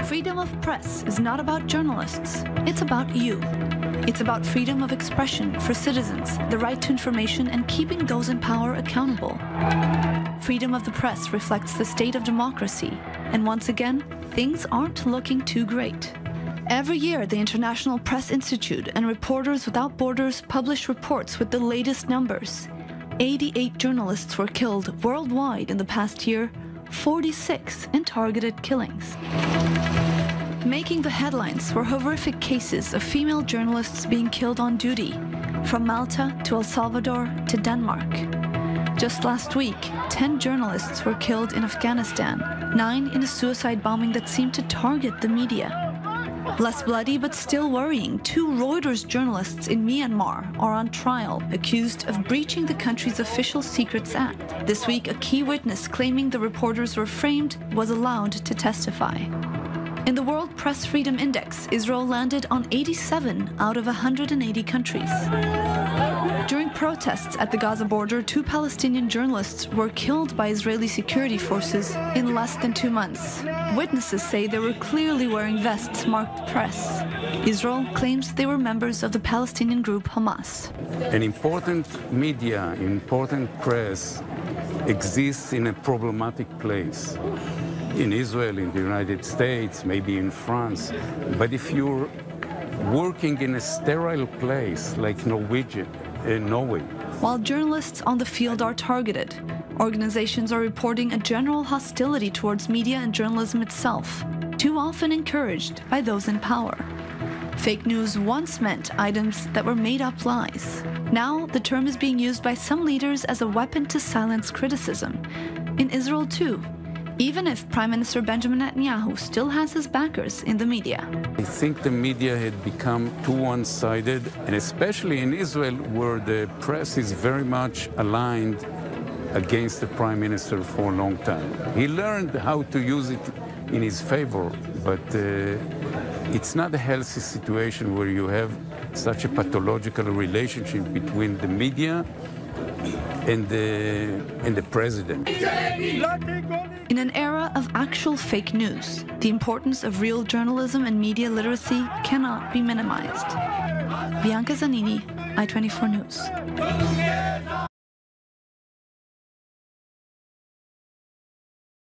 Freedom of press is not about journalists, it's about you. It's about freedom of expression for citizens, the right to information, and keeping those in power accountable. Freedom of the press reflects the state of democracy, and once again, things aren't looking too great. Every year, the International Press Institute and Reporters Without Borders publish reports with the latest numbers. 88 journalists were killed worldwide in the past year, 46 in targeted killings. Making the headlines were horrific cases of female journalists being killed on duty, from Malta to El Salvador to Denmark. Just last week, 10 journalists were killed in Afghanistan, 9 in a suicide bombing that seemed to target the media. Less bloody but still worrying, 2 Reuters journalists in Myanmar are on trial, accused of breaching the country's Official Secrets Act. This week, a key witness claiming the reporters were framed was allowed to testify. In the World Press Freedom Index, Israel landed on 87 out of 180 countries. During protests at the Gaza border, 2 Palestinian journalists were killed by Israeli security forces in less than 2 months. Witnesses say they were clearly wearing vests marked press. Israel claims they were members of the Palestinian group Hamas. An important media, important press exists in a problematic place. In Israel, in the United States, maybe in France. But if you're working in a sterile place like Norway, while journalists on the field are targeted, organizations are reporting a general hostility towards media and journalism itself, too often encouraged by those in power. Fake news once meant items that were made-up lies. Now, the term is being used by some leaders as a weapon to silence criticism. In Israel, too, even if Prime Minister Benjamin Netanyahu still has his backers in the media. I think the media had become too one-sided, and especially in Israel, where the press is very much aligned against the Prime Minister for a long time. He learned how to use it in his favor, but it's not a healthy situation where you have such a pathological relationship between the media and the president. In an era of actual fake news, the importance of real journalism and media literacy cannot be minimized. Bianca Zanini, I-24 News.